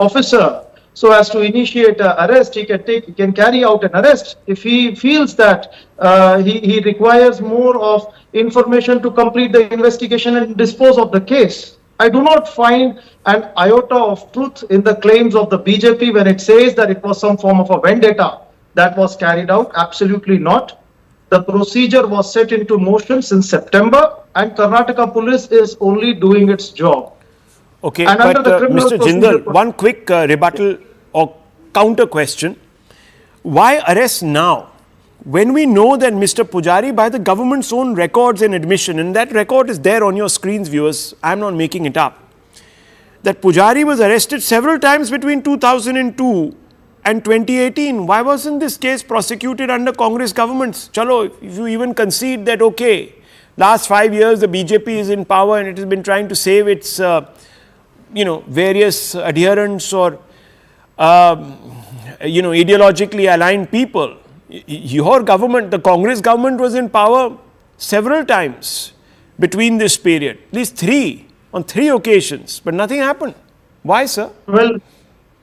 officer so as to initiate an arrest. He can carry out an arrest if he feels that he requires more of information to complete the investigation and dispose of the case. I do not find an iota of truth in the claims of the BJP when it says that it was some form of a vendetta that was carried out. Absolutely not. The procedure was set into motion since September, and Karnataka police is only doing its job. Okay, and but Mr. Jindal, one quick rebuttal or counter question. Why arrest now? When we know that Mr. Poojary, by the government's own records and admission, and that record is there on your screens, viewers, I'm not making it up, that Poojary was arrested several times between 2002 and 2018. Why wasn't this case prosecuted under Congress governments? Chalo, if you even concede that, okay, last 5 years the BJP is in power and it has been trying to save its various adherents or ideologically aligned people. Your government, the Congress government, was in power several times between this period, at least on three occasions, but nothing happened. Why, sir? Well,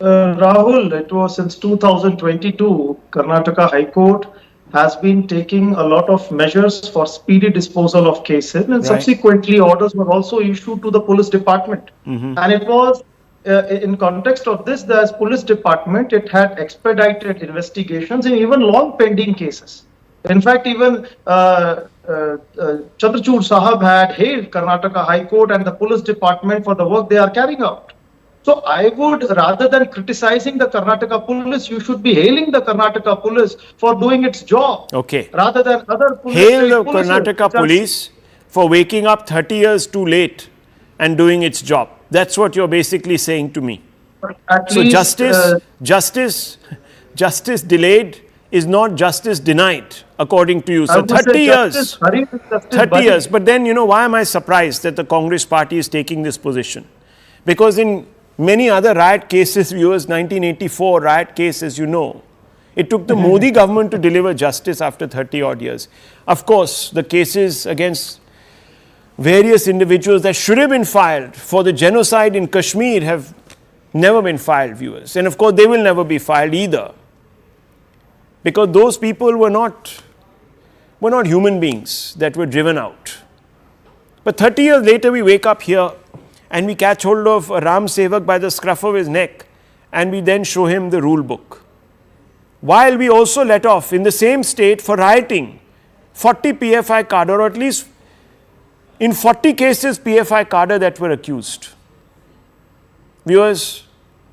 Rahul, it was since 2022, Karnataka High Court has been taking a lot of measures for speedy disposal of cases, and subsequently orders were also issued to the police department. And it was in context of this, the police department, it had expedited investigations in even long pending cases. In fact, even Chandrachud Sahab had hailed Karnataka High Court and the police department for the work they are carrying out. So I would, rather than criticizing the Karnataka police, you should be hailing the Karnataka police for doing its job. Okay. Rather than other police. Hail the Karnataka police for waking up 30 years too late and doing its job. That's what you're basically saying to me. So justice delayed is not justice denied, according to you. So 30 years. 30 years. But then, why am I surprised that the Congress party is taking this position? Because in many other riot cases, viewers, 1984 riot case, as you know, it took the Modi government to deliver justice after 30 odd years. Of course, the cases against various individuals that should have been filed for the genocide in Kashmir have never been filed, viewers. And of course, they will never be filed either. Because those people were not human beings that were driven out. But 30 years later, we wake up here and we catch hold of a Ram Sevak by the scruff of his neck, and we then show him the rule book. While we also let off in the same state for rioting 40 PFI cadre, or at least in 40 cases PFI cadre that were accused. Viewers,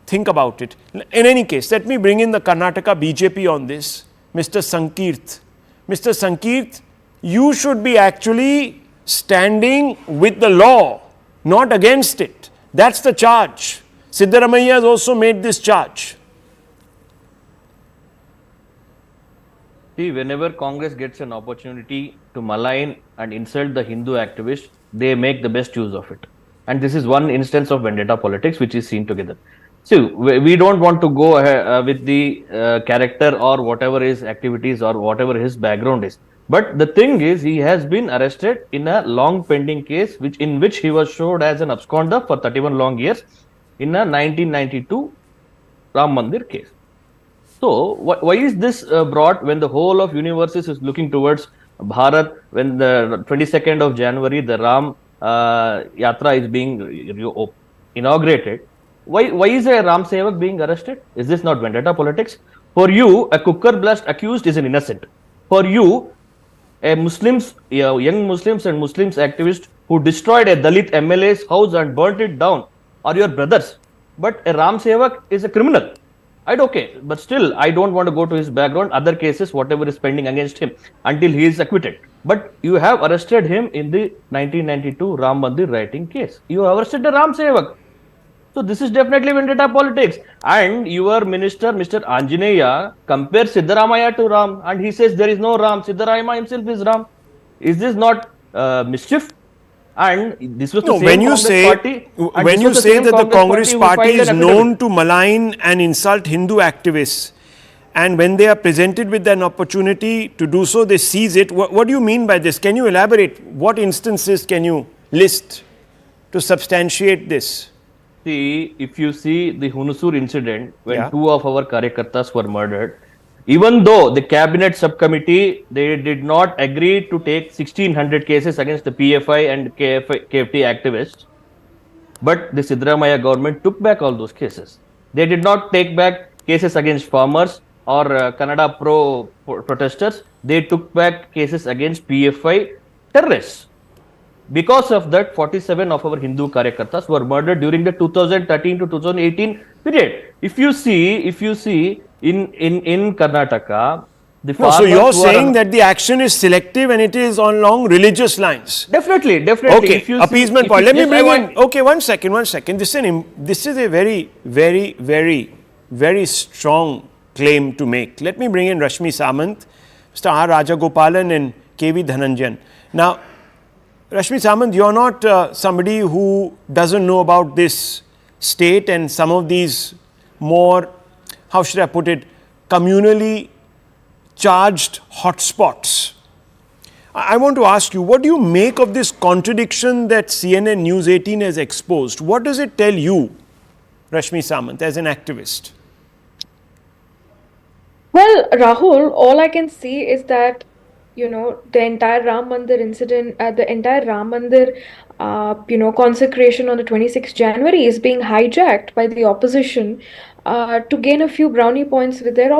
think about it. In any case, let me bring in the Karnataka BJP on this, Mr. Sankirth. Mr. Sankirth, you should be actually standing with the law, not against it. That's the charge. Siddaramaiah has also made this charge. See, whenever Congress gets an opportunity to malign and insult the Hindu activists, they make the best use of it. And this is one instance of vendetta politics which is seen together. So, we don't want to go ahead with the character or whatever his activities or whatever his background is. But the thing is, he has been arrested in a long pending case in which he was showed as an absconder for 31 long years in a 1992 Ram Mandir case. So, why is this brought when the whole of universe is looking towards Bharat, when the 22nd of January, the Ram Yatra is being inaugurated? Why is a Ram Sevak being arrested? Is this not vendetta politics? For you, a cooker blast accused is an innocent. For you, young Muslims and Muslims activists who destroyed a Dalit MLA's house and burnt it down are your brothers. But a Ram Sevak is a criminal. Okay, but still, I don't want to go to his background, other cases, whatever is pending against him until he is acquitted. But you have arrested him in the 1992 Ram Mandir rioting case. You have arrested a Ram Sevak. So this is definitely vendetta politics. And your minister, Mr. Anjaneya, compares Siddaramaiah to Ram, and he says there is no Ram. Siddaramaiah himself is Ram. Is this not mischief? And this was the same Congress party. When you say that the Congress party is known to malign and insult Hindu activists, and when they are presented with an opportunity to do so, they seize it. What do you mean by this? Can you elaborate? What instances can you list to substantiate this? See, if you see the Hunusur incident when Yeah. two of our Karyakartas were murdered, even though the cabinet subcommittee, they did not agree to take 1600 cases against the PFI and KFT activists, but the Siddaramaiah government took back all those cases. They did not take back cases against farmers or Kannada protesters. They took back cases against PFI terrorists. Because of that, 47 of our Hindu Karyakartas were murdered during the 2013 to 2018 period. If you see in Karnataka, the No, so farmers you're who are saying that the action is selective and it is along religious lines. definitely. Okay, If you appeasement if point. you- Let me yes, I bring want- in. Okay, one second. This is a very, very, very, very strong claim to make. Let me bring in Rashmi Samant, Mr. R. Rajagopalan, and KV Dhananjan. Now, Rashmi Samant, you're not somebody who doesn't know about this state and some of these more, how should I put it, communally charged hotspots. I want to ask you, what do you make of this contradiction that CNN News 18 has exposed? What does it tell you, Rashmi Samant, as an activist? Well, Rahul, all I can see is that, the entire Ram Mandir incident, the entire Ram Mandir, consecration on the 26th January is being hijacked by the opposition to gain a few brownie points with their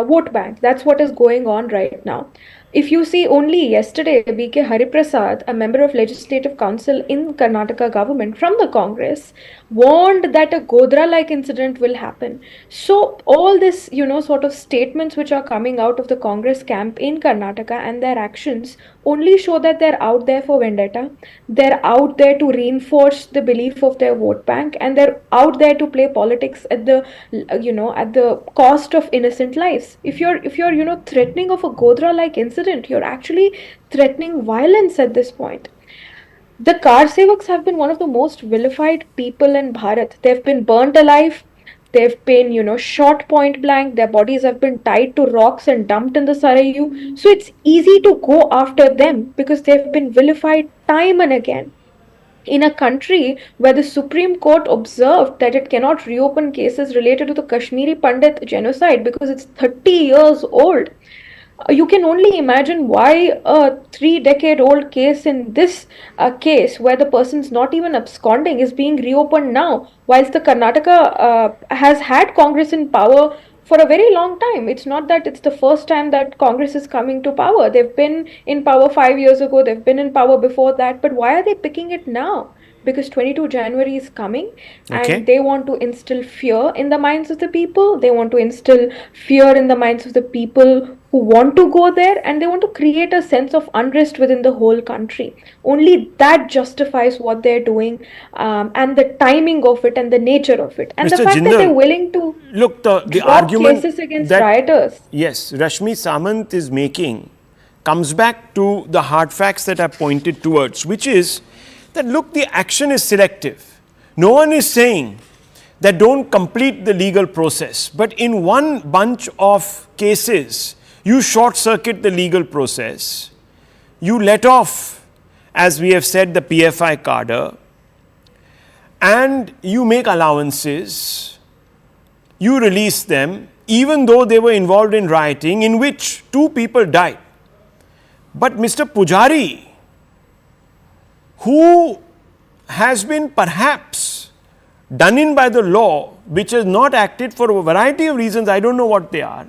vote bank. That's what is going on right now. If you see, only yesterday, B.K. Hariprasad, a member of Legislative Council in Karnataka government from the Congress, warned that a Godra-like incident will happen. So all this, sort of statements which are coming out of the Congress camp in Karnataka and their actions only show that they're out there for vendetta. They're out there to reinforce the belief of their vote bank, and they're out there to play politics at the, at the cost of innocent lives. If you're, threatening of a Godra-like incident, you're actually threatening violence at this point. The Kar Sevaks have been one of the most vilified people in Bharat. They've been burnt alive. They've been, shot point blank. Their bodies have been tied to rocks and dumped in the Sarayu. So it's easy to go after them because they've been vilified time and again. In a country where the Supreme Court observed that it cannot reopen cases related to the Kashmiri Pandit genocide because it's 30 years old, you can only imagine why a 3-decade-old case in this case, where the person's not even absconding, is being reopened now, whilst the Karnataka has had Congress in power for a very long time. It's not that it's the first time that Congress is coming to power. They've been in power 5 years ago, they've been in power before that, but why are they picking it now? Because 22 January is coming and they want to instill fear in the minds of the people. They want to instill fear in the minds of the people who want to go there, and they want to create a sense of unrest within the whole country. Only that justifies what they're doing, and the timing of it and the nature of it. And Mr. the fact Jindal, that they're willing to look, the drop argument cases against that, rioters. yes, Rashmi Samant is making comes back to the hard facts that I pointed towards, which is that, look, the action is selective. No one is saying that don't complete the legal process, but in one bunch of cases, you short circuit the legal process, you let off, as we have said, the PFI cadre, and you make allowances, you release them, even though they were involved in rioting in which 2 people died. But Mr. Poojary, who has been perhaps done in by the law, which has not acted for a variety of reasons, I don't know what they are,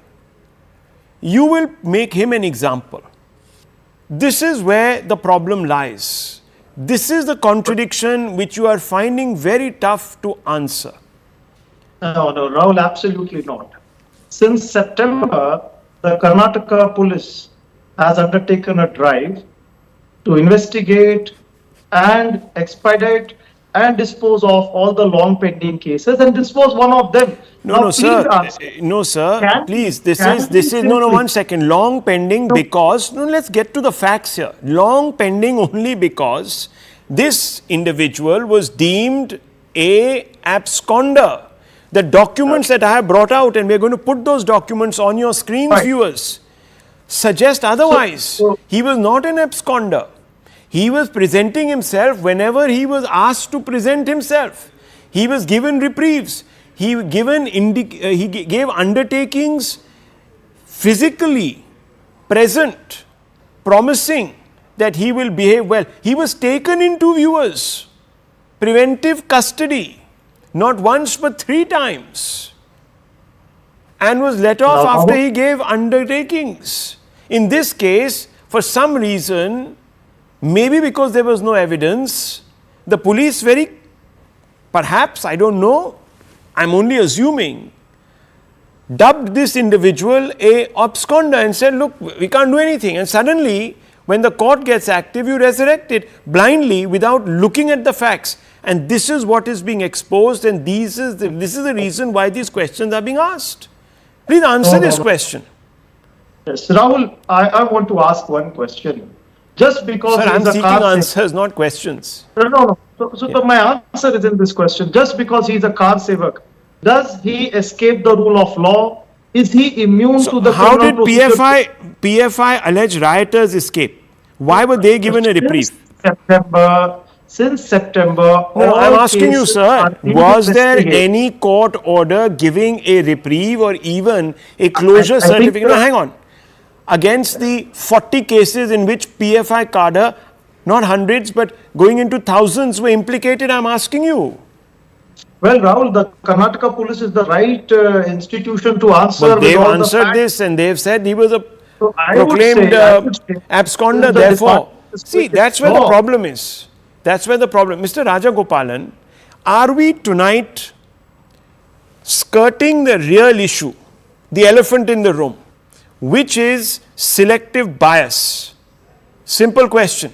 you will make him an example. This is where the problem lies. This is the contradiction which you are finding very tough to answer. No, Rahul, absolutely not. Since September, the Karnataka police has undertaken a drive to investigate and expedite and dispose of all the long pending cases, and this was one of them. No, sir. Please, this is no, one second. Long pending because, let's get to the facts here. Long pending only because this individual was deemed a absconder. The documents that I have brought out, and we're going to put those documents on your screens, viewers, suggest otherwise. He was not an absconder. He was presenting himself whenever he was asked to present himself. He was given reprieves. He gave undertakings physically present, promising that he will behave well. He was taken into viewers, preventive custody, not once but 3 times, and was let off after he gave undertakings. In this case, for some reason, maybe because there was no evidence, the police perhaps, I don't know, I'm only assuming, dubbed this individual a absconder and said, look, we can't do anything. And suddenly, when the court gets active, you resurrect it blindly without looking at the facts. And this is what is being exposed, and this is the reason why these questions are being asked. Please answer this question. Yes, Rahul, I want to ask one question. Just because Sir, I'm seeking answers, not questions. No. So my answer is in this question. Just because he is a car sevak, does he escape the rule of law? Is he immune to the how did PFI alleged rioters escape? Why were they given a reprieve? Since September, no, I'm asking you, sir, was there any court order giving a reprieve or even a closure certificate? No, hang on. Against the 40 cases in which PFI cadre, not hundreds, but going into thousands were implicated, I'm asking you. Well, Rahul, the Karnataka police is the right institution to answer. But they've answered this and they've said he was a proclaimed absconder. Therefore, see, that's where the problem is. That's where the problem. Mr. Rajagopalan, are we tonight skirting the real issue, the elephant in the room, which is selective bias? Simple question.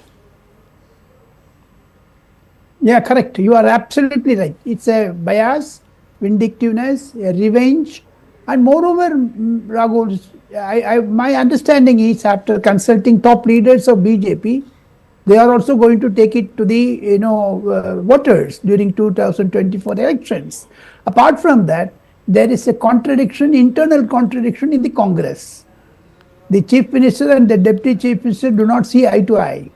Yeah, correct. You are absolutely right. It's a bias, vindictiveness, a revenge, and moreover, Raghu, my understanding is after consulting top leaders of BJP, they are also going to take it to the voters during 2024 elections. Apart from that, there is a contradiction, internal contradiction in the Congress. The Chief Minister and the Deputy Chief Minister do not see eye to eye.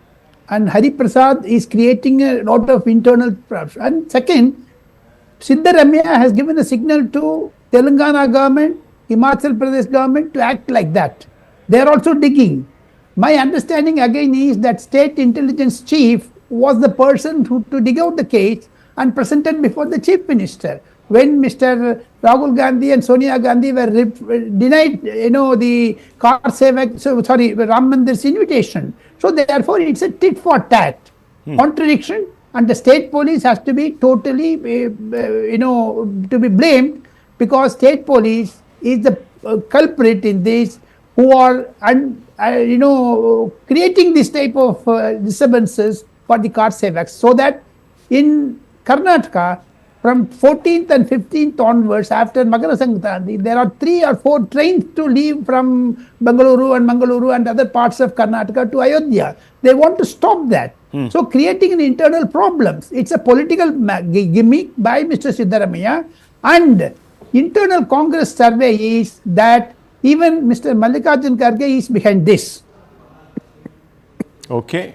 And Hari Prasad is creating a lot of internal problems. And second, Siddaramaiah has given a signal to Telangana government, Himachal Pradesh government to act like that. They are also digging. My understanding again is that State Intelligence Chief was the person to dig out the case and presented before the Chief Minister. When Mr. Rahul Gandhi and Sonia Gandhi were denied, the car sevak, Ram Mandir's invitation. So therefore, it's a tit for tat contradiction, and the state police has to be totally, to be blamed, because state police is the culprit in this, who are, creating this type of disturbances for the car sevaks, so that in Karnataka, from 14th and 15th onwards, after Makara Sankranti, there are 3 or 4 trains to leave from Mangaluru and other parts of Karnataka to Ayodhya. They want to stop that. So creating an internal problems. It's a political gimmick by Mr. Siddaramaiah, and internal Congress survey is that even Mr. Mallikarjun Kharge is behind this. Okay.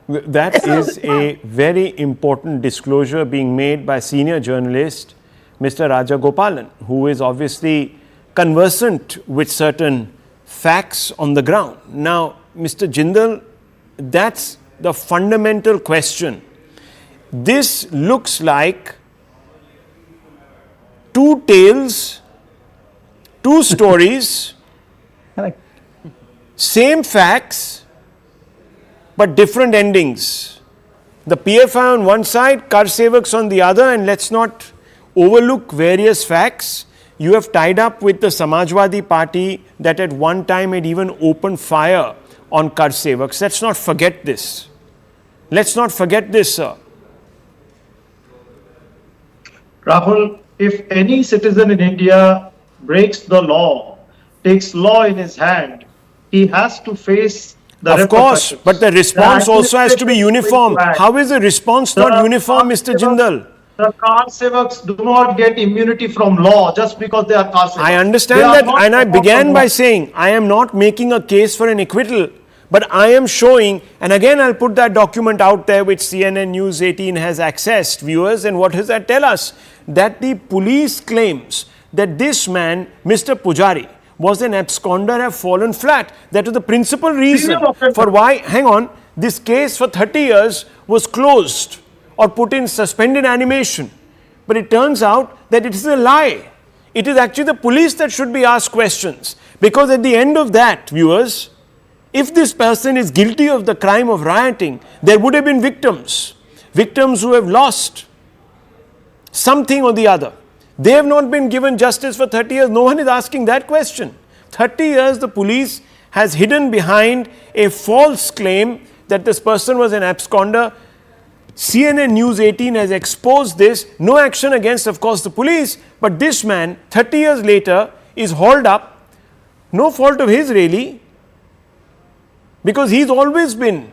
That is a very important disclosure being made by senior journalist Mr. Rajagopalan, who is obviously conversant with certain facts on the ground. Now, Mr. Jindal, that's the fundamental question. This looks like 2 tales, 2 stories, same facts, but different endings. The PFI on one side, car sevaks on the other, and let's not overlook various facts. You have tied up with the Samajwadi Party that at one time had even opened fire on car sevaks. Let's not forget this. Let's not forget this, sir. Rahul, if any citizen in India breaks the law, takes law in his hand, he has to face the Of course, but the response also has to be uniform. How is the response not uniform, Mr. Jindal? The car sevaks do not get immunity from law just because they are car sevaks. I understand that, and I began by saying I am not making a case for an acquittal, But I am showing, and again I'll put that document out there which CNN News 18 has accessed, viewers, and what does that tell us? That the police claims that this man, Mr. Poojary, was an absconder have fallen flat. That was the principal reason for why, hang on, this case for 30 years was closed or put in suspended animation. But it turns out that it is a lie. It is actually the police that should be asked questions. Because at the end of that, viewers, if this person is guilty of the crime of rioting, there would have been victims. Victims who have lost something or the other. They have not been given justice for 30 years. No one is asking that question. 30 years the police has hidden behind a false claim that this person was an absconder. CNN News 18 has exposed this. No action against, of course, the police. But this man, 30 years later, is hauled up. No fault of his really. Because he's always been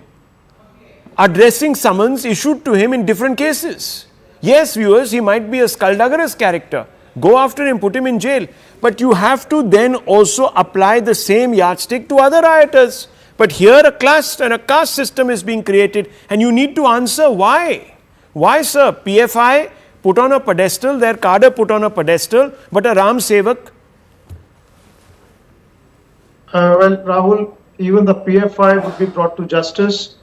addressing summons issued to him in different cases. Yes, viewers, he might be a skullduggerous character. Go after him, put him in jail. But you have to then also apply the same yardstick to other rioters. But here a class and a caste system is being created and you need to answer why. Why, sir? PFI put on a pedestal, their cadre put on a pedestal, but a Ram Sevak? Well, Rahul, even the PFI would be brought to justice.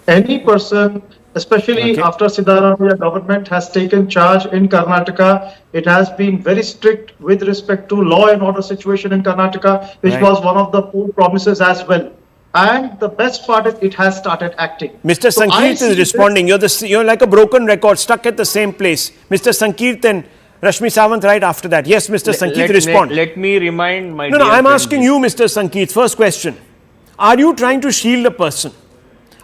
Any person, especially after Siddaramaiah government has taken charge in Karnataka, it has been very strict with respect to law and order situation in Karnataka, which was one of the core promises as well. And the best part is it has started acting. Mr. So Sankeet is responding. You're like a broken record, stuck at the same place. Mr. Sankeet and Rashmi Sawant right after that. Yes, Mr. Sankeet, respond. Let me remind my No, I'm asking you, Mr. Sankeet, first question. Are you trying to shield a person?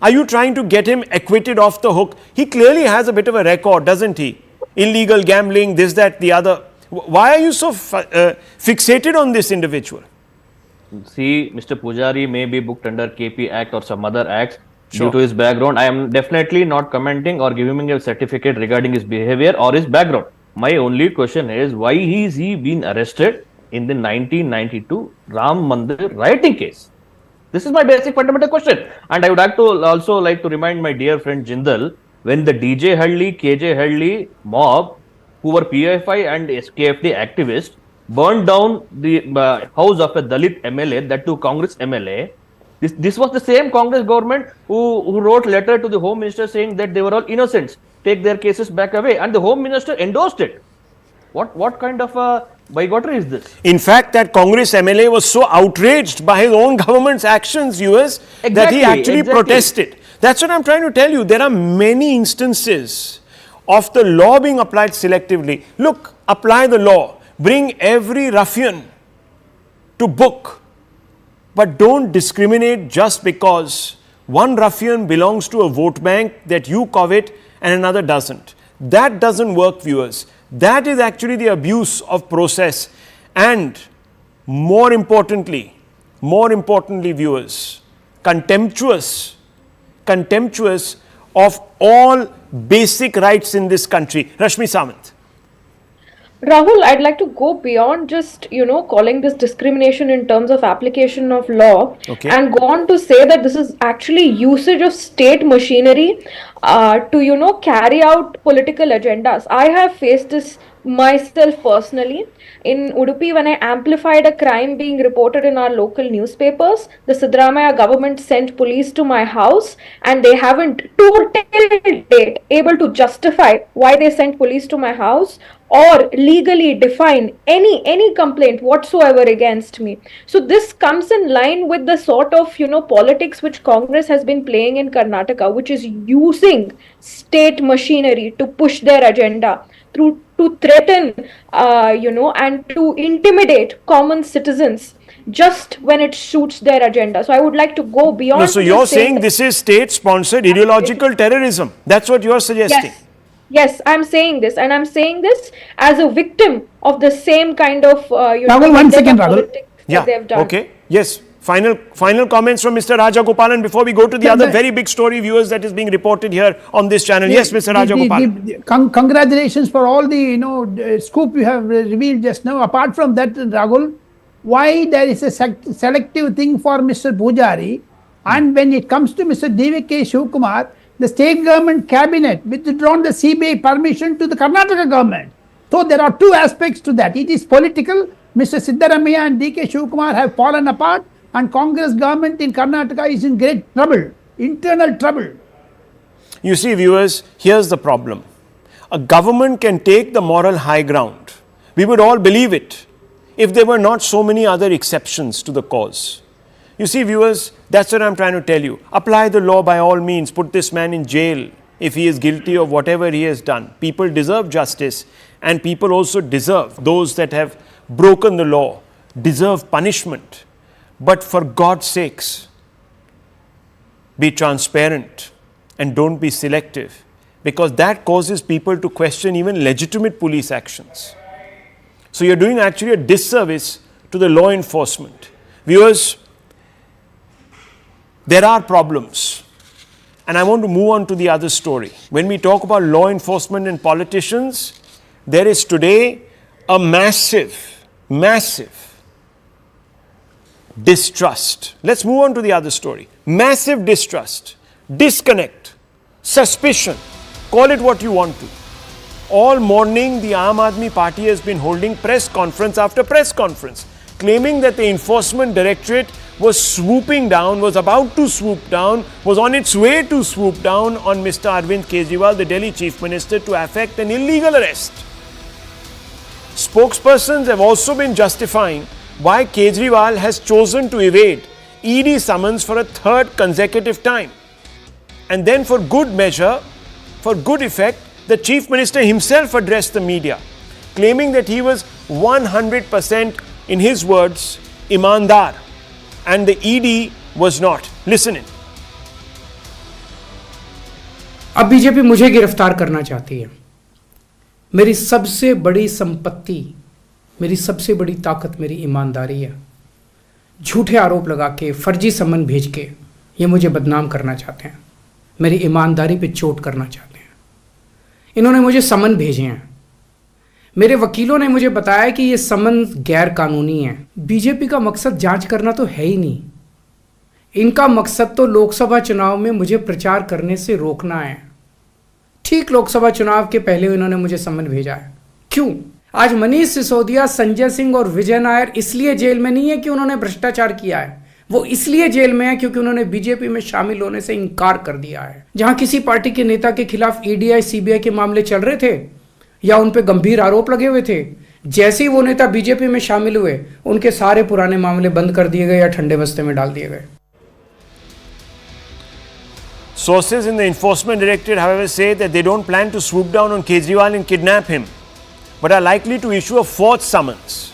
Are you trying to get him acquitted off the hook? He clearly has a bit of a record, doesn't he? Illegal gambling, this, that, the other. Why are you so fixated on this individual? See, Mr. Poojary may be booked under KP Act or some other acts due to his background. I am definitely not commenting or giving him a certificate regarding his behavior or his background. My only question is, why is he been arrested in the 1992 Ram Mandir rioting case? This is my basic fundamental question. And I would also like to remind my dear friend Jindal, when the DJ Hubli, KJ Hubli mob, who were PFI and SKFD activists, burned down the house of a Dalit MLA, that too Congress MLA. This was the same Congress government who wrote letter to the Home Minister saying that they were all innocents, take their cases back away, and the Home Minister endorsed it. What kind of a bigotry is this? In fact, that Congress MLA was so outraged by his own government's actions, viewers, that he actually protested. That's what I'm trying to tell you. There are many instances of the law being applied selectively. Look, apply the law. Bring every ruffian to book, but don't discriminate just because one ruffian belongs to a vote bank that you covet and another doesn't. That doesn't work, viewers. That is actually the abuse of process, and more importantly, viewers, contemptuous of all basic rights in this country. Rashmi Sawant. Rahul, I'd like to go beyond just, calling this discrimination in terms of application of law and go on to say that this is actually usage of state machinery to, carry out political agendas. I have faced this myself personally. In Udupi, when I amplified a crime being reported in our local newspapers, the Siddaramaiah government sent police to my house and they haven't till date able to justify why they sent police to my house or legally define any complaint whatsoever against me. So this comes in line with the sort of, politics which Congress has been playing in Karnataka, which is using state machinery to push their agenda to threaten, and to intimidate common citizens just when it suits their agenda. So I would like to go beyond. No, so you're saying this is state-sponsored ideological terrorism. That's what you're suggesting. Yes, I'm saying this, and I'm saying this as a victim of the same kind of Rahul, 1 second, Rahul. that they've done. Okay. Yes. Final comments from Mr. Rajagopalan before we go to the other very big story, viewers, that is being reported here on this channel. Yes, Mr. Rajagopalan. Congratulations for all the scoop you have revealed just now. Apart from that, Rahul, why there is a selective thing for Mr. Poojary And when it comes to Mr. D.V.K. Shivkumar, the state government cabinet withdrawn the CBI permission to the Karnataka government. So there are two aspects to that. It is political. Mr. Siddaramaiah and D.K. Shivkumar have fallen apart, and Congress government in Karnataka is in great trouble, internal trouble. You see, viewers, here's the problem. A government can take the moral high ground. We would all believe it if there were not so many other exceptions to the cause. You see, viewers, that's what I'm trying to tell you. Apply the law by all means. Put this man in jail if he is guilty of whatever he has done. People deserve justice, and people also deserve, those that have broken the law, deserve punishment. But for God's sakes, be transparent and don't be selective, because that causes people to question even legitimate police actions. So you're doing actually a disservice to the law enforcement. Viewers, there are problems, and I want to move on to the other story. When we talk about law enforcement and politicians, there is today a massive distrust. Let's move on to the other story. Massive distrust, disconnect, suspicion, call it what you want to. All morning, the Aam Aadmi party has been holding press conference after press conference, claiming that the Enforcement Directorate was swooping down, was about to swoop down, was on its way to swoop down on Mr. Arvind Kejriwal, the Delhi Chief Minister, to effect an illegal arrest. Spokespersons have also been justifying why Kejriwal has chosen to evade ED summons for a third consecutive time. And then for good measure, for good effect, the Chief Minister himself addressed the media, claiming that he was 100%, in his words, imandar, and the ED was not. Listen in. अब BJP मुझे गिरफ्तार करना चाहती है। मेरी सबसे बड़ी संपत्ति, मेरी सबसे बड़ी ताकत मेरी ईमानदारी है। झूठे आरोप लगा के, फर्जी सम्मन भेज के ये मुझे बदनाम करना चाहते हैं, मेरी ईमानदारी पे चोट करना चाहते हैं। इन्होंने मुझे समन भेजे हैं। मेरे वकीलों ने मुझे बताया कि ये समन गैर कानूनी है। बीजेपी का मकसद जांच करना तो है ही नहीं, इनका मकसद तो लोकसभा चुनाव में मुझे प्रचार करने से रोकना है। ठीक लोकसभा चुनाव के पहले इन्होंने मुझे समन भेजा है। क्यों? आज मनीष सिसोदिया, संजय सिंह और विजय नायर इसलिए जेल में नहीं है कि उन्होंने भ्रष्टाचार किया है, वो इसलिए जेल में है क्योंकि उन्होंने बीजेपी में शामिल होने से इनकार कर दिया है। जहां किसी पार्टी के नेता के खिलाफ ईडीआई, सीबीआई के मामले चल रहे थे या उन पे गंभीर आरोप लगे हुए थे, जैसे ही वो नेता बीजेपी में शामिल हुए, उनके सारे पुराने मामले बंद कर दिए गए या ठंडे बस्ते में डाल दिए गए। Sources in the Enforcement Directorate, however, say that they don't plan to swoop down on Kejriwal and kidnap him, but are likely to issue a fourth summons.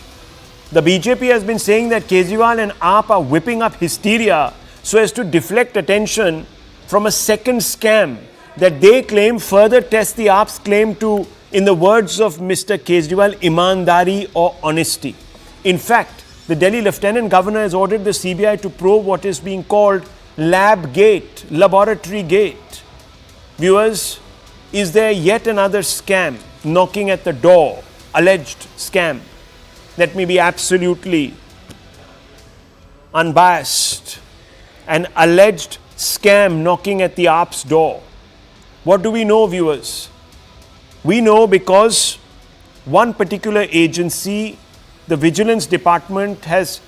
The BJP has been saying that Kejriwal and AAP are whipping up hysteria so as to deflect attention from a second scam that they claim further tests the AAP's claim to, in the words of Mr. Kejriwal, imandari or honesty. In fact, the Delhi Lieutenant Governor has ordered the CBI to probe what is being called lab gate, laboratory gate. Viewers, is there yet another scam knocking at the door, alleged scam? Let me be absolutely unbiased. An alleged scam knocking at the AAP's door. What do we know, viewers? We know because one particular agency, the Vigilance Department, has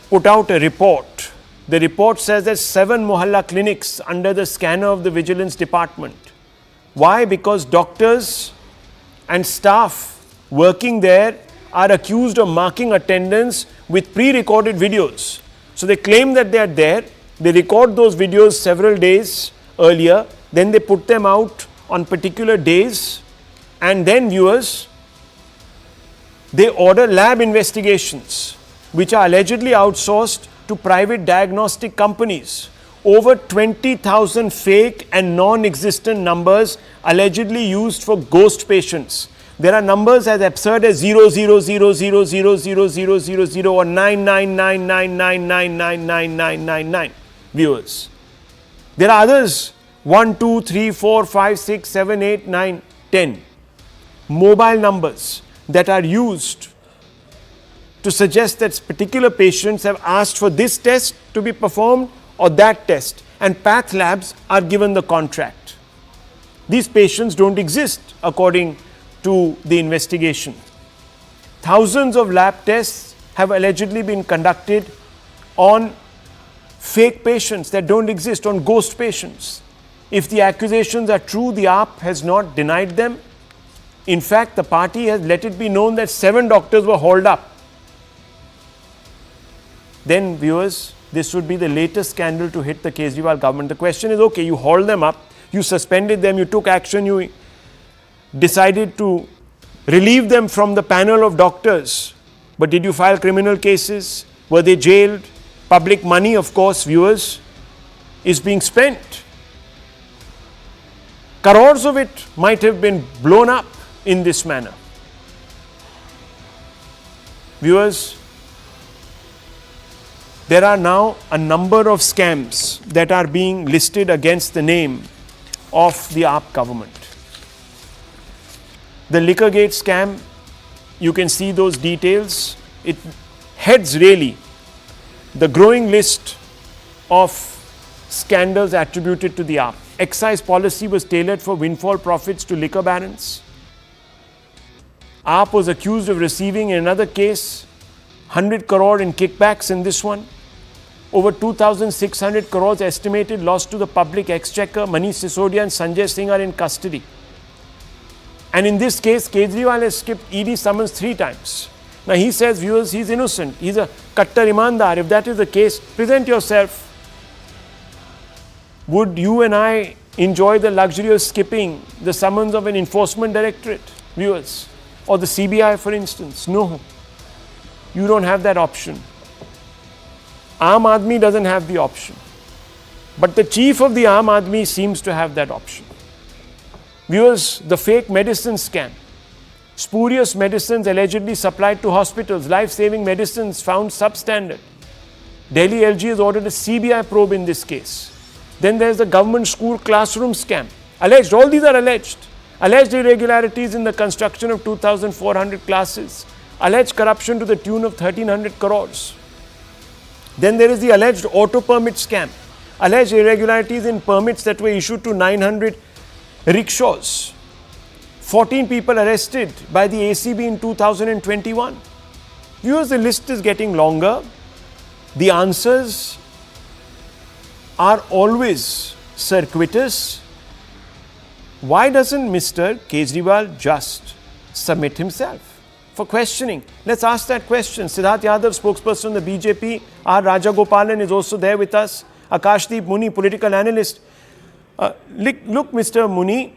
put out a report. The report says that 7 mohalla clinics under the scanner of the Vigilance Department. Why? Because doctors and staff working there are accused of marking attendance with pre-recorded videos. So they claim that they are there, they record those videos several days earlier, then they put them out on particular days, and then, viewers, they order lab investigations which are allegedly outsourced to private diagnostic companies. Over 20,000 fake and non-existent numbers allegedly used for ghost patients. There are numbers as absurd as 00000000000 or 99999999999, viewers. There are others, 1, 2, 3, 4, 5, 6, 7, 8, 9, 10 mobile numbers that are used to suggest that particular patients have asked for this test to be performed or that test, and path labs are given the contract. These patients don't exist according to the investigation. Thousands of lab tests have allegedly been conducted on fake patients that don't exist, on ghost patients. If the accusations are true, the AAP has not denied them. In fact, the party has let it be known that 7 doctors were hauled up. Then, viewers, this would be the latest scandal to hit the Kejriwal government. The question is, okay, you hauled them up, you suspended them, you took action, you decided to relieve them from the panel of doctors. But did you file criminal cases? Were they jailed? Public money, of course, viewers, is being spent. Crores of it might have been blown up in this manner. Viewers, there are now a number of scams that are being listed against the name of the AAP government. The Liquorgate scam, you can see those details. It heads really the growing list of scandals attributed to the AAP. Excise policy was tailored for windfall profits to liquor barons. AAP was accused of receiving in another case 100 crore in kickbacks in this one. Over 2,600 crores estimated loss to the public exchequer. Manish Sisodia and Sanjay Singh are in custody. And in this case, Kejriwal has skipped ED summons 3 times. Now he says, viewers, he's innocent. He's a kattar imandar. If that is the case, present yourself. Would you and I enjoy the luxury of skipping the summons of an Enforcement Directorate, viewers? Or the CBI, for instance? No. You don't have that option. Aam Aadmi doesn't have the option. But the chief of the Aam Aadmi seems to have that option. Viewers, the fake medicine scam. Spurious medicines allegedly supplied to hospitals. Life-saving medicines found substandard. Delhi LG has ordered a CBI probe in this case. Then there's the government school classroom scam. Alleged, all these are alleged. Alleged irregularities in the construction of 2,400 classes. Alleged corruption to the tune of 1,300 crores. Then there is the alleged auto permit scam. Alleged irregularities in permits that were issued to 900 rickshaws. 14 people arrested by the ACB in 2021. Viewers, the list is getting longer. The answers are always circuitous. Why doesn't Mr. Kejriwal just submit himself for questioning? Let's ask that question. Siddharth Yadav, spokesperson of the BJP, R. Rajagopalan is also there with us. Akashdeep Muni, political analyst. Look, Mr. Muni,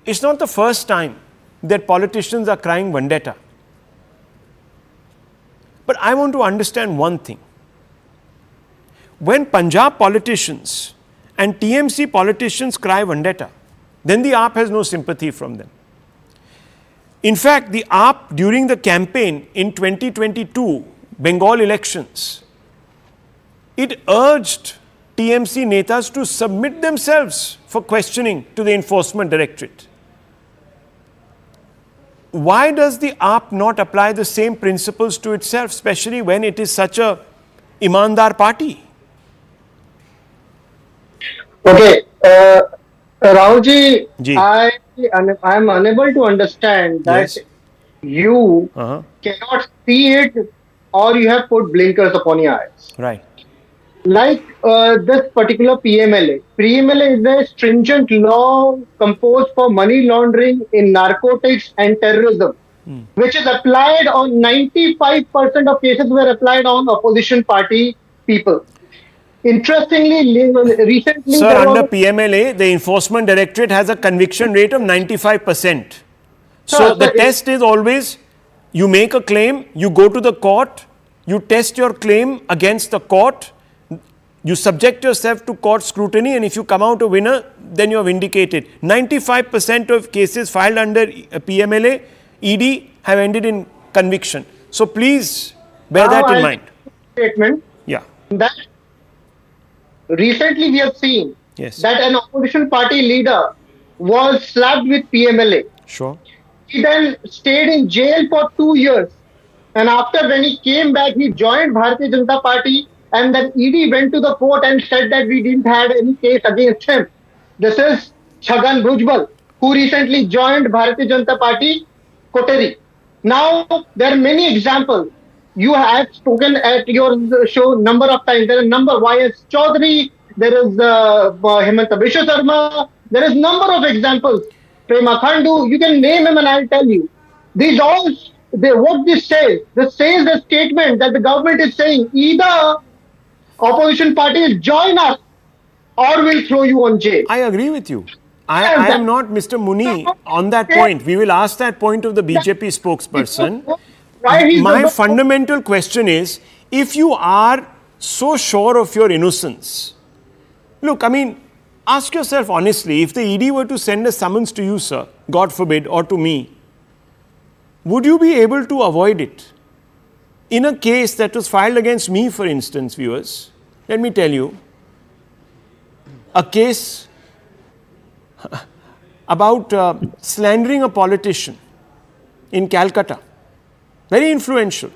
it's not the first time that politicians are crying vendetta. But I want to understand one thing. When Punjab politicians and TMC politicians cry vendetta, then the AAP has no sympathy from them. In fact, the AAP during the campaign in 2022 Bengal elections, it urged TMC netas to submit themselves for questioning to the Enforcement Directorate. Why does the AAP not apply the same principles to itself, especially when it is such a imandar party? Okay, Rahulji, Ji. I am unable to understand that Yes. you cannot see it, or you have put blinkers upon your eyes. Right. Like this particular PMLA. PMLA is a stringent law composed for money laundering in narcotics and terrorism, which is applied on 95% of cases were applied on opposition party people. Interestingly, recently, Sir, there under was- PMLA, the Enforcement Directorate has a conviction rate of 95%. So Sir, the sir, test is always, you make a claim, you go to the court, you test your claim against the court, you subject yourself to court scrutiny, and if you come out a winner, then you are vindicated. 95% of cases filed under PMLA, ED have ended in conviction. So please bear Now that in I'll mind. make a statement Yeah. that recently we have seen Yes. that an opposition party leader was slapped with PMLA. Sure. He then stayed in jail for 2 years. And after when he came back, he joined Bharatiya Janata Party and then ED went to the court and said that we didn't have any case against him. This is Chhagan Bhujbal, who recently joined Bharatiya Janata Party Koteri. Now, there are many examples. You have spoken at your show number of times. There are number YS Chaudhary, there is Hemant Sharma, there is number of examples. Prema Khandu, you can name him and I'll tell you. These all, what this says the statement that the government is saying either opposition parties join us or we'll throw you on jail. I agree with you. I am not Mr. Muni on that point. We will ask that point of the BJP spokesperson. My fundamental question is, if you are so sure of your innocence, look, I mean, ask yourself honestly, if the ED were to send a summons to you, sir, God forbid, or to me, would you be able to avoid it? In a case that was filed against me, for instance, viewers, let me tell you, a case about slandering a politician in Calcutta, very influential.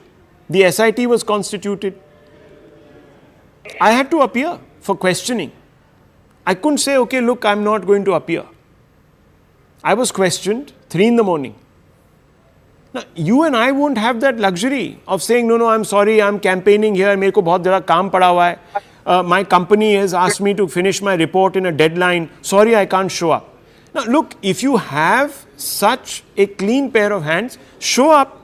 The SIT was constituted. I had to appear for questioning. I couldn't say, okay, look, I'm not going to appear. I was questioned 3 in the morning. Now, you and I won't have that luxury of saying, no, I'm sorry, I'm campaigning here, मेरे को बहुत ज़्यादा काम पड़ा हुआ है. My company has asked me to finish my report in a deadline. Sorry, I can't show up. Now, look, if you have such a clean pair of hands, show up.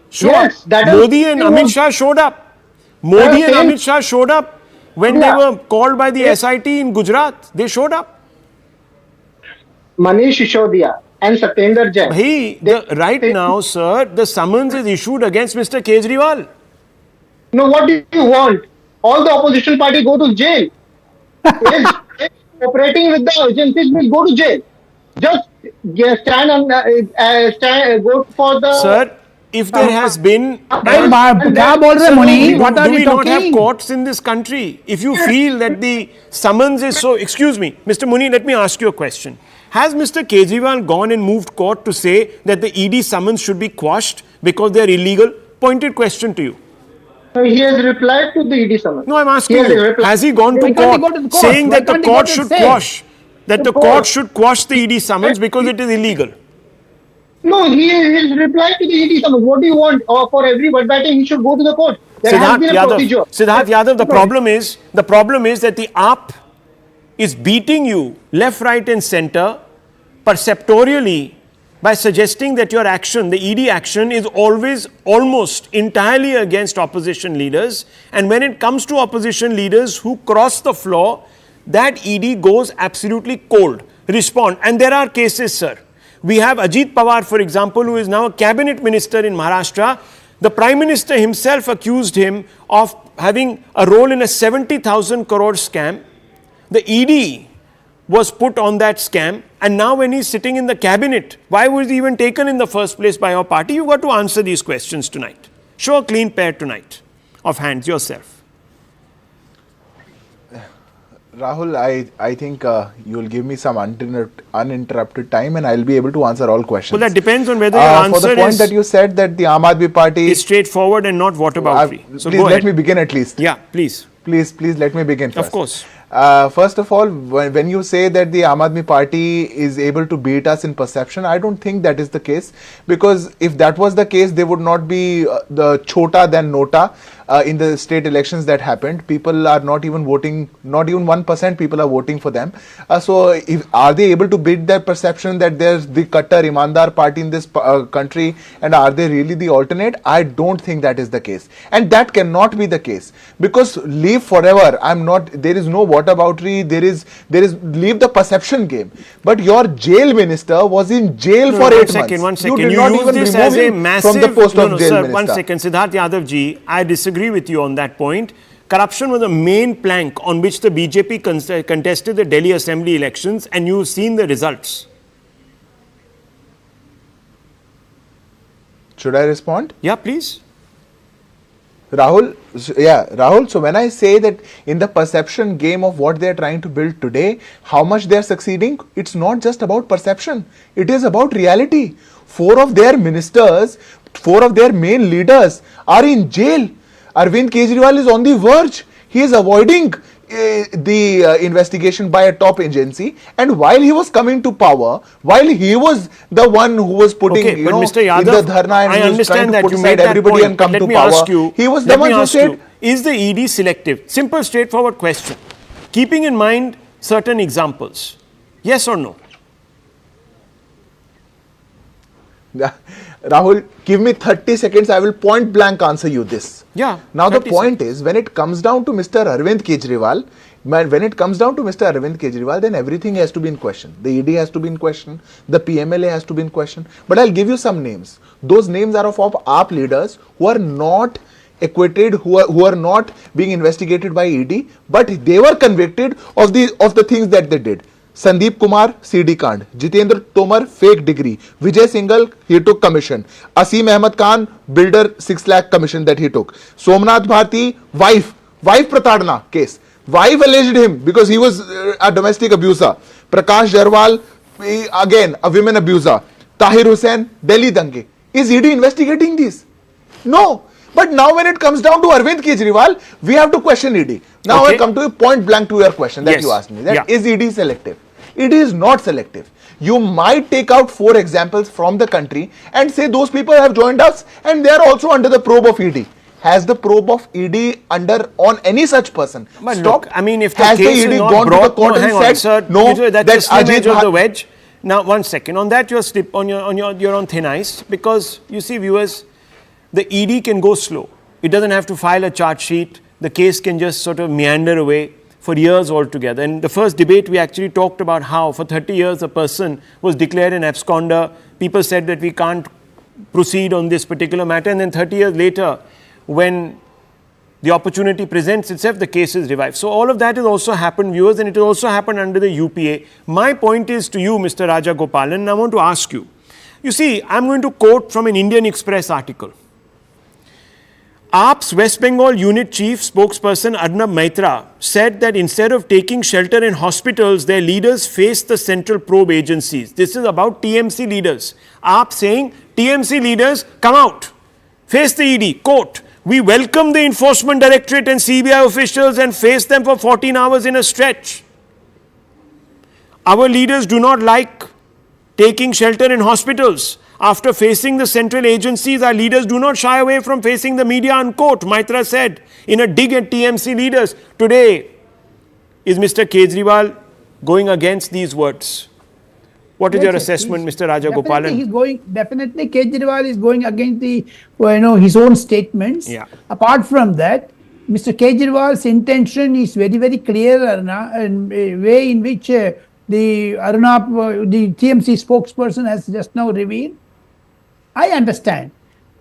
Show up. Modi and Amit Shah showed up. Modi and Amit Shah showed up when they were called by the SIT in Gujarat. They showed up. Manish Sisodiya and Satyendra Jain. Right now, sir, the summons is issued against Mr. Kejriwal. No, what do you want? All the opposition party go to jail. Is cooperating with the agencies will go to jail. Just stand on go for the. Sir, if there has been. What are you Do we not have courts in this country? If you feel that the summons is so. Excuse me, Mr. Muni, let me ask you a question. Has Mr. Kejriwal gone and moved court to say that the ED summons should be quashed because they are illegal? Pointed question to you. He has replied to the ED summons. No, I'm asking you. Has he gone to court saying that the court should quash? That the court should quash the ED summons because it is illegal? No, he has replied to the ED summons. What do you want? For every verbatim, he should go to the court. There has been a procedure. Siddharth Yadav, the problem is that the AAP is beating you left, right and center perceptorially by suggesting that your action, the ED action, is always almost entirely against opposition leaders. And when it comes to opposition leaders who cross the floor, that ED goes absolutely cold. Respond. And there are cases, sir. We have Ajit Pawar, for example, who is now a cabinet minister in Maharashtra. The Prime Minister himself accused him of having a role in a 70,000 crore scam. The ED was put on that scam, and now when he's sitting in the cabinet, why was he even taken in the first place by your party? You've got to answer these questions tonight. Show a clean pair tonight of hands yourself. Rahul, I think you will give me some uninterrupted time and I'll be able to answer all questions. Well, that depends on whether your answer for the point that you said that the Aam Aadmi Party is straightforward and not whataboutery. So please go ahead. Let me begin at least. Yeah, please. Please let me begin first. Of course. First of all, when you say that the Aam Aadmi Party is able to beat us in perception, I don't think that is the case, because if that was the case, they would not be the chota than nota in the state elections that happened. People are not even voting, not even 1% people are voting for them. So are they able to beat their perception that there's the Kattar Imandar party in this country, and are they really the alternate? I don't think that is the case, and that cannot be the case, because leave forever. There is no whataboutery, there is leave the perception game. But your jail minister was in jail for 8 months. One second. You did You not use even this remove as a him massive. from the post of jail sir, minister. 1 second. Siddharth Yadav ji, I disagree with you on that point. Corruption was the main plank on which the BJP contested the Delhi Assembly elections, and you've seen the results. Should I respond? Yeah, please. Rahul, so when I say that in the perception game of what they are trying to build today, how much they are succeeding, it's not just about perception, it is about reality. 4 of their ministers, 4 of their main leaders are in jail. Arvind Kejriwal is on the verge. He is avoiding the investigation by a top agency, and while he was coming to power, while he was the one who was putting Mr. Yadav, in the dharna, and I he was trying understand to that put you aside made that everybody point, and come but to let me power, ask you, he was the one who said, is the ED selective? Simple, straightforward question. Keeping in mind certain examples. Yes or no? Rahul, give me 30 seconds, I will point blank answer you this. Yeah. Now the point is, when it comes down to Mr. Arvind Kejriwal, then everything has to be in question. The ED has to be in question, the PMLA has to be in question. But I'll give you some names. Those names are of AAP leaders who are not acquitted, who are not being investigated by ED, but they were convicted of the things that they did. Sandeep Kumar, CD Kand. Jitendra Tomar, fake degree. Vijay Singhal, he took commission. Asim Ahmad Khan, builder 6 lakh commission that he took. Somnath Bharti, wife Pratadna case. Wife alleged him because he was a domestic abuser. Prakash Jarwal, again a women abuser. Tahir Hussain, Delhi Dange. Is ED investigating these? No. But now when it comes down to Arvind Kejriwal, we have to question ED. Now I come to a point blank to your question that you asked me. Is ED selective? ED is not selective. You might take out 4 examples from the country and say those people have joined us and they are also under the probe of ED. Has the probe of ED on any such person? But Stop. look, I mean, if the has case the ED is not gone brought, to the court and said no, that's the slimmage of the Ajit wedge. Now, one second. On that, you're on thin ice, because you see, viewers, the ED can go slow. It doesn't have to file a charge sheet. The case can just sort of meander away for years altogether. And the first debate, we actually talked about how for 30 years a person was declared an absconder. People said that we can't proceed on this particular matter. And then 30 years later, when the opportunity presents itself, the case is revived. So all of that has also happened, viewers, and it has also happened under the UPA. My point is to you, Mr. Raja Gopalan, and I want to ask you. You see, I'm going to quote from an Indian Express article. AAP's West Bengal Unit Chief spokesperson Arnab Maitra said that instead of taking shelter in hospitals, their leaders faced the central probe agencies. This is about TMC leaders. AAP saying, TMC leaders, come out, face the ED, quote, we welcome the Enforcement Directorate and CBI officials and face them for 14 hours in a stretch. Our leaders do not like taking shelter in hospitals. After facing the central agencies, our leaders do not shy away from facing the media, unquote, Maitra said in a dig at TMC leaders. Today, is Mr. Kejriwal going against these words? What is your assessment, Mr. Raja Gopalan? Definitely Kejriwal is going against the, his own statements. Yeah. Apart from that, Mr. Kejriwal's intention is very, very clear, and way in which the Arnab, the TMC spokesperson has just now revealed. I understand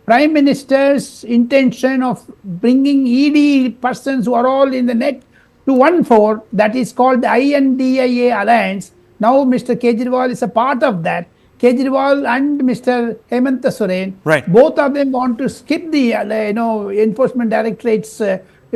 Prime Minister's intention of bringing ED persons who are all in the net to one fore, that is called the INDIA alliance. Now Mr. Kejriwal is a part of that. Kejriwal and Mr. Hemant Soren, both of them want to skip the Enforcement Directorate's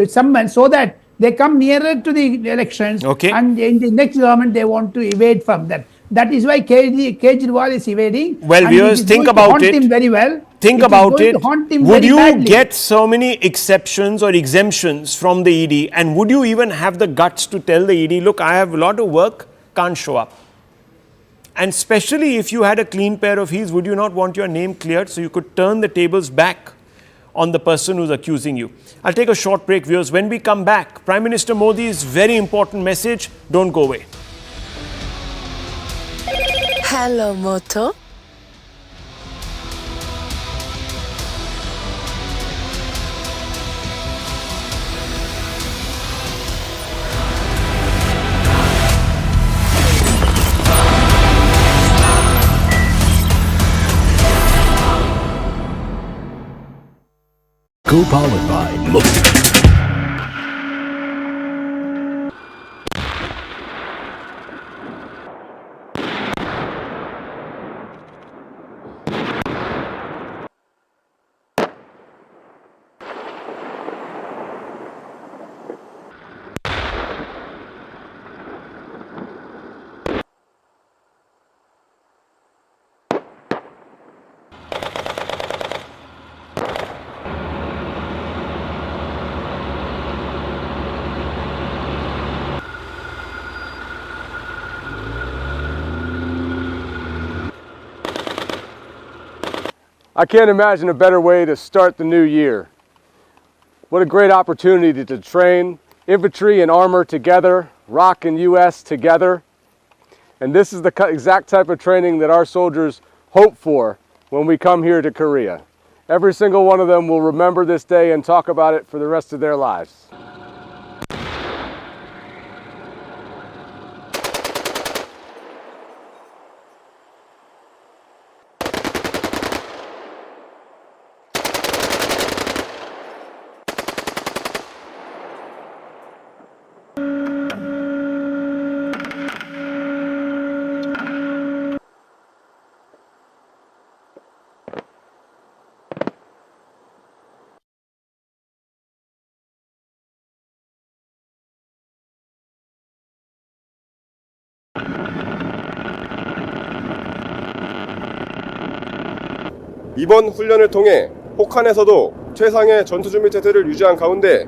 summons so that they come nearer to the elections, and in the next government they want to evade from that. That is why Kejriwal is evading. Well, viewers, think about it. Him very well. Think about it. Would you badly. get so many exceptions or exemptions from the ED, and would you even have the guts to tell the ED, look, I have a lot of work, can't show up? And especially if you had a clean pair of heels, would you not want your name cleared so you could turn the tables back on the person who's accusing you? I'll take a short break, viewers. When we come back, Prime Minister Modi's very important message, don't go away. Hello, Moto. Co-powered by Moto. I can't imagine a better way to start the new year. What a great opportunity to train infantry and armor together, ROC and US together. And this is the exact type of training that our soldiers hope for when we come here to Korea. Every single one of them will remember this day and talk about it for the rest of their lives. 이번 훈련을 통해 혹한에서도 최상의 전투 준비 태세를 유지한 가운데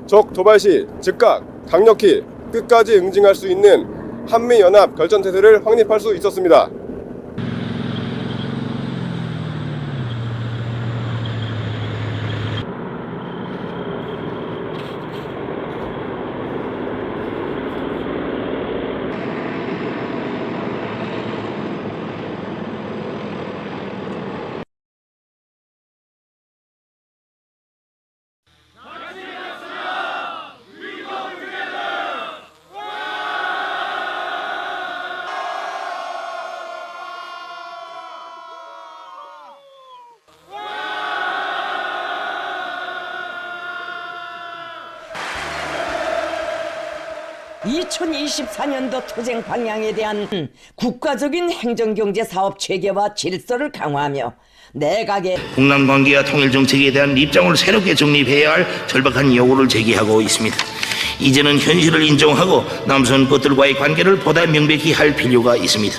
적 도발 시 즉각 강력히 끝까지 응징할 수 있는 한미연합 결전 태세를 확립할 수 있었습니다. (2024년도) 투쟁 방향에 대한 국가적인 행정경제사업 체계와 질서를 강화하며 내각의 북남관계와 통일정책에 대한 입장을 새롭게 정립해야 할 절박한 요구를 제기하고 있습니다. 이제는 현실을 인정하고 남선 것들과의 관계를 보다 명백히 할 필요가 있습니다.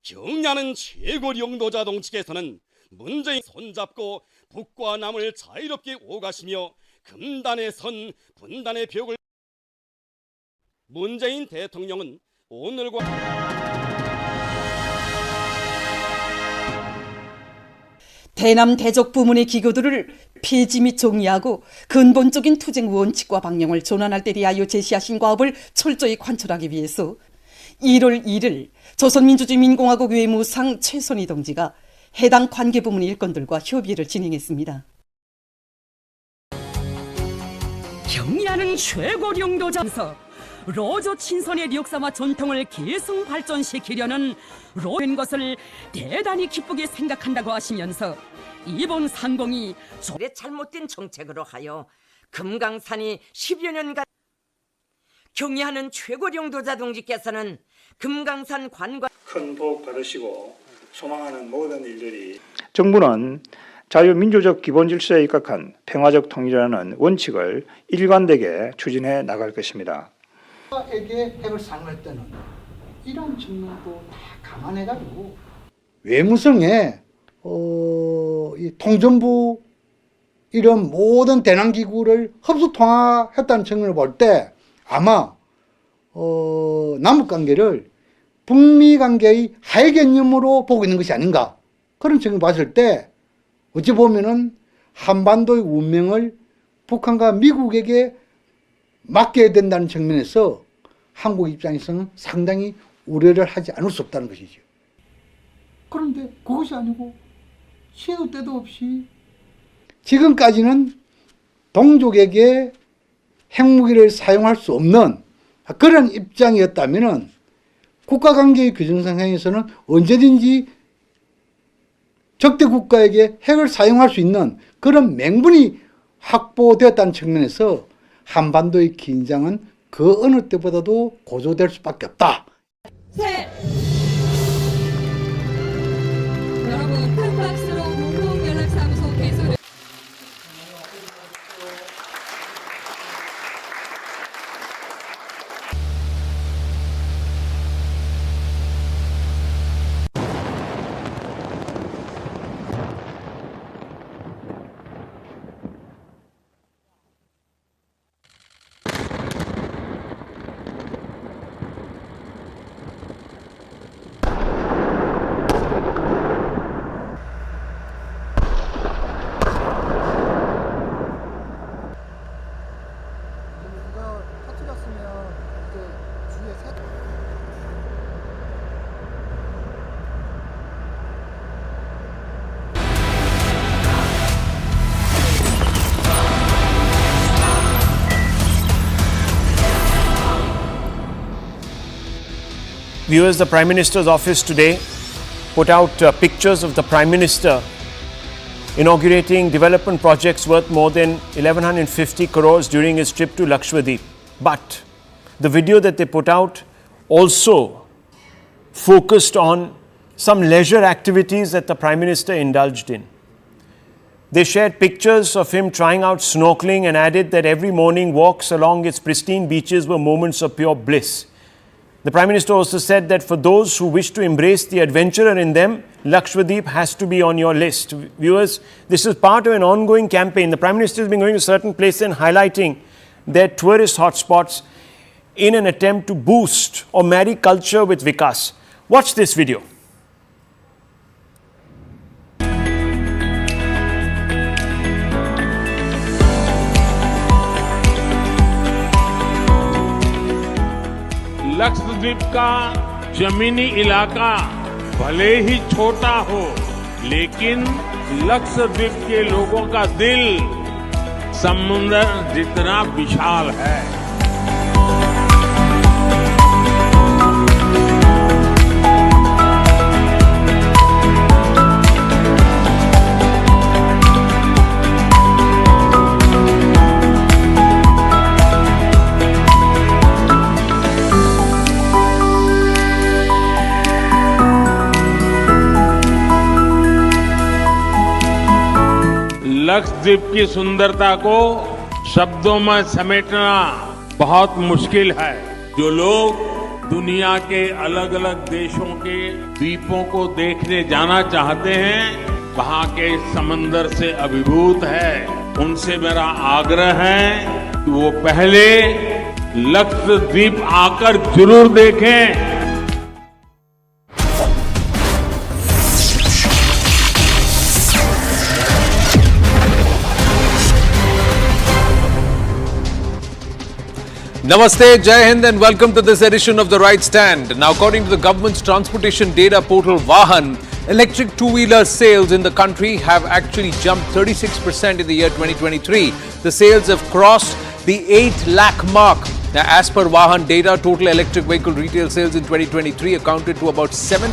경야는 최고령도자 동측에서는 문재인 손잡고 북과 남을 자유롭게 오가시며 금단의 선, 분단의 벽을 문재인 대통령은 오늘과 대남 대적 부문의 기교들을 폐지 및 정리하고 근본적인 투쟁 원칙과 방향을 전환할 때 대하여 제시하신 과업을 철저히 관철하기 위해서 1월 1일 조선민주주의민공화국 외무상 최선희 동지가 해당 관계부문 일꾼들과 협의를 진행했습니다. 경야는 최고령도자에서 로조 친선의 역사와 전통을 계승 발전시키려는 로된 것을 대단히 기쁘게 생각한다고 하시면서 이번 상공이 잘못된 정책으로 하여 금강산이 10여 년간 경야하는 최고령도자 동지께서는 금강산 관광 큰 복 받으시고 소망하는 모든 일들이 정부는 자유민주적 기본질서에 입각한 평화적 통일이라는 원칙을 일관되게 추진해 나갈 것입니다. 에게 핵을 사용할 때는 이런 측면도 다 감안해가지고 외무성에 이 통전부 이런 모든 대남기구를 흡수 통합했다는 측면을 볼 때 아마 남북관계를 북미관계의 하위 개념으로 보고 있는 것이 아닌가, 그런 측면을 봤을 때 어찌 보면은 한반도의 운명을 북한과 미국에게 맡겨야 된다는 측면에서 한국 입장에서는 상당히 우려를 하지 않을 수 없다는 것이죠. 그런데 그것이 아니고 시도 때도 없이 지금까지는 동족에게 핵무기를 사용할 수 없는 그런 입장이었다면은 국가관계의 규정상에서는 언제든지 적대 국가에게 핵을 사용할 수 있는 그런 명분이 확보되었다는 측면에서 한반도의 긴장은 그 어느 때보다도 고조될 수밖에 없다. 여러분 큰 박수로 공동연락사무소 개소를 Viewers, the Prime Minister's office today put out pictures of the Prime Minister inaugurating development projects worth more than 1150 crores during his trip to Lakshadweep. But the video that they put out also focused on some leisure activities that the Prime Minister indulged in. They shared pictures of him trying out snorkeling and added that every morning walks along its pristine beaches were moments of pure bliss. The Prime Minister also said that for those who wish to embrace the adventurer in them, Lakshadweep has to be on your list. Viewers, this is part of an ongoing campaign. The Prime Minister has been going to certain places and highlighting their tourist hotspots in an attempt to boost or marry culture with Vikas. Watch this video. Lakshadweep का जमीनी इलाका भले ही छोटा हो, लेकिन लक्षद्वीप के लोगों का दिल समुद्र जितना विशाल है। लक्षद्वीप की सुंदरता को शब्दों में समेटना बहुत मुश्किल है। जो लोग दुनिया के अलग अलग देशों के द्वीपों को देखने जाना चाहते हैं, वहां के समंदर से अभिभूत है, उनसे मेरा आग्रह है कि वो पहले लक्षद्वीप आकर जरूर देखें। Namaste, Jai Hind and welcome to this edition of The Right Stand. Now, according to the government's transportation data portal Vahan, electric two-wheeler sales in the country have actually jumped 36% in the year 2023. The sales have crossed the 8 lakh mark. Now, as per Vahan data, total electric vehicle retail sales in 2023 accounted to about 7